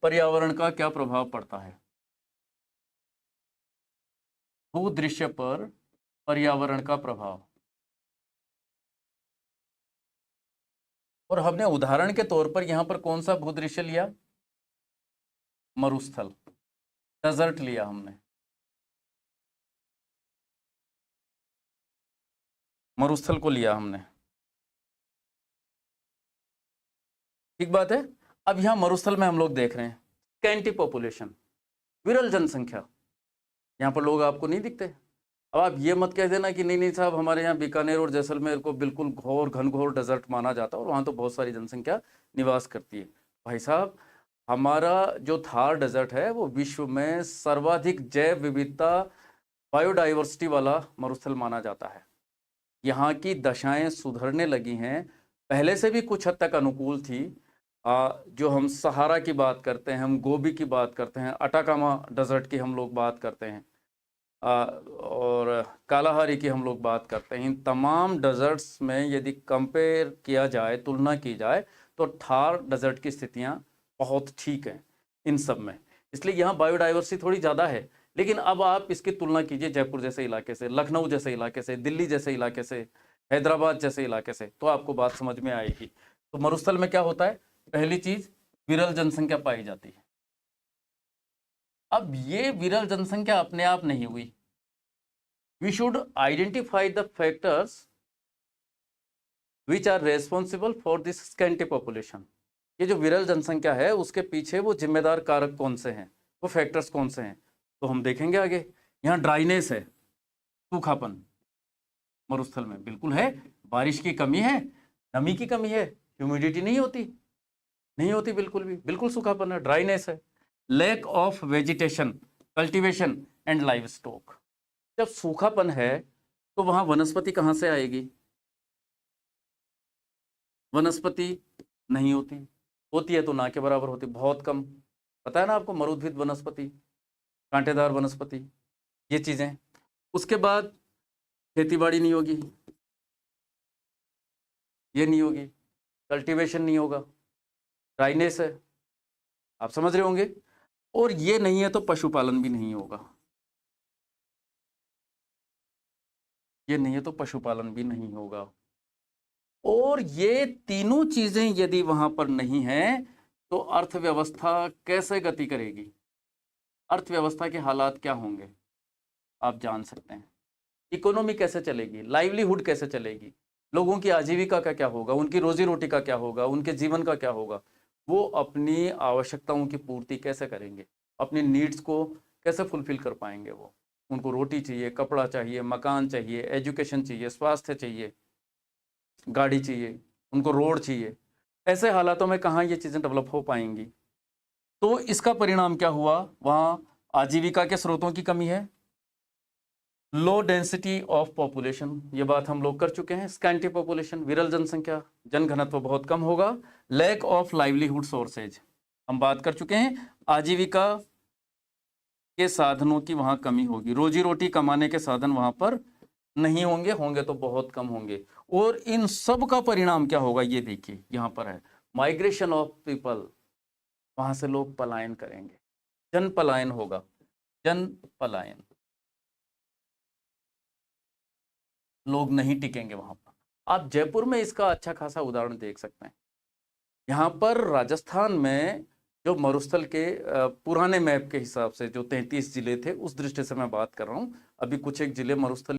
पर्यावरण का क्या प्रभाव पड़ता है? भूदृश्य पर पर्यावरण का प्रभाव। और हमने उदाहरण के तौर पर यहां पर कौन सा भूदृश्य लिया? मरुस्थल, डेजर्ट लिया हमने। मरुस्थल को लिया हमने, ठीक बात है। अब यहां मरुस्थल में हम लोग देख रहे हैं स्कैंटी पॉपुलेशन, विरल जनसंख्या। यहां पर लोग आपको नहीं दिखते। अब आप ये मत कह देना कि नहीं नहीं साहब, हमारे यहाँ बीकानेर और जैसलमेर को बिल्कुल घोर घनघोर डेजर्ट माना जाता है और वहाँ तो बहुत सारी जनसंख्या निवास करती है। भाई साहब, हमारा जो थार डेजर्ट है वो विश्व में सर्वाधिक जैव विविधता, बायोडाइवर्सिटी वाला मरुस्थल माना जाता है। यहाँ की दशाएं सुधरने लगी हैं, पहले से भी कुछ हद तक अनुकूल थी। जो हम सहारा की बात करते हैं, हम गोबी की बात करते हैं, अटाकामा डेजर्ट की हम लोग बात करते हैं, और कालाहारी की हम लोग बात करते हैं, इन तमाम डेजर्ट्स में यदि कंपेयर किया जाए, तुलना की जाए, तो थार डेजर्ट की स्थितियां बहुत ठीक हैं इन सब में। इसलिए यहाँ बायोडाइवर्सिटी थोड़ी ज़्यादा है। लेकिन अब आप इसकी तुलना कीजिए जयपुर जैसे इलाके से, लखनऊ जैसे इलाके से, दिल्ली जैसे इलाके से, हैदराबाद जैसे इलाके से, तो आपको बात समझ में आएगी। तो मरुस्थल में क्या होता है? पहली चीज, विरल जनसंख्या पाई जाती है। अब ये विरल जनसंख्या अपने आप नहीं हुई। We should identify the factors which are responsible for this scanty population. ये जो विरल जनसंख्या है उसके पीछे वो जिम्मेदार कारक कौन से हैं, वो फैक्टर्स कौन से हैं, तो हम देखेंगे आगे। यहाँ ड्राइनेस है, सूखापन मरुस्थल में बिल्कुल है, बारिश की कमी है, नमी की कमी है, ह्यूमिडिटी नहीं होती बिल्कुल भी, बिल्कुल सूखापन है, ड्राइनेस है। Lack of vegetation, cultivation and livestock. जब सूखापन है तो वहां वनस्पति कहां से आएगी? वनस्पति नहीं होती है तो ना के बराबर होती, बहुत कम। पता है ना आपको, मरुद्भिद वनस्पति, कांटेदार वनस्पति, ये चीजें। उसके बाद खेतीबाड़ी नहीं होगी, ये नहीं होगी, कल्टीवेशन नहीं होगा, ड्राइनेस है, आप समझ रहे होंगे। और ये नहीं है तो पशुपालन भी नहीं होगा, ये नहीं है तो पशुपालन भी नहीं होगा। और ये तीनों चीजें यदि वहां पर नहीं है तो अर्थव्यवस्था कैसे गति करेगी? अर्थव्यवस्था के हालात क्या होंगे आप जान सकते हैं। इकोनॉमी कैसे चलेगी, लाइवलीहुड कैसे चलेगी, लोगों की आजीविका का क्या होगा, उनकी रोजी रोटी का क्या होगा, उनके जीवन का क्या होगा, वो अपनी आवश्यकताओं की पूर्ति कैसे करेंगे, अपनी नीड्स को कैसे फुलफिल कर पाएंगे। वो, उनको रोटी चाहिए, कपड़ा चाहिए, मकान चाहिए, एजुकेशन चाहिए, स्वास्थ्य चाहिए, गाड़ी चाहिए, उनको रोड चाहिए। ऐसे हालातों में कहाँ ये चीज़ें डेवलप हो पाएंगी? तो इसका परिणाम क्या हुआ? वहाँ आजीविका के स्रोतों की कमी है, लो डेंसिटी ऑफ पॉपुलेशन, ये बात हम लोग कर चुके हैं। स्कैंटी पॉपुलेशन, विरल जनसंख्या, जनघनत्व बहुत कम होगा। लैक ऑफ लाइवलीहुड सोर्सेज, हम बात कर चुके हैं, आजीविका के साधनों की वहाँ कमी होगी, रोजी रोटी कमाने के साधन वहाँ पर नहीं होंगे, होंगे तो बहुत कम होंगे। और इन सब का परिणाम क्या होगा ये देखिए, यहाँ पर है माइग्रेशन ऑफ पीपल, वहां से लोग पलायन करेंगे, जन पलायन होगा, जन पलायन, लोग नहीं टिकेंगे वहां पर। आप जयपुर में इसका अच्छा खासा उदाहरण देख सकते हैं। यहाँ पर राजस्थान में जो मरुस्थल के पुराने मैप के हिसाब से जो 33 जिले थे, उस दृष्टि से मैं बात कर रहा हूँ। अभी कुछ एक जिले मरुस्थल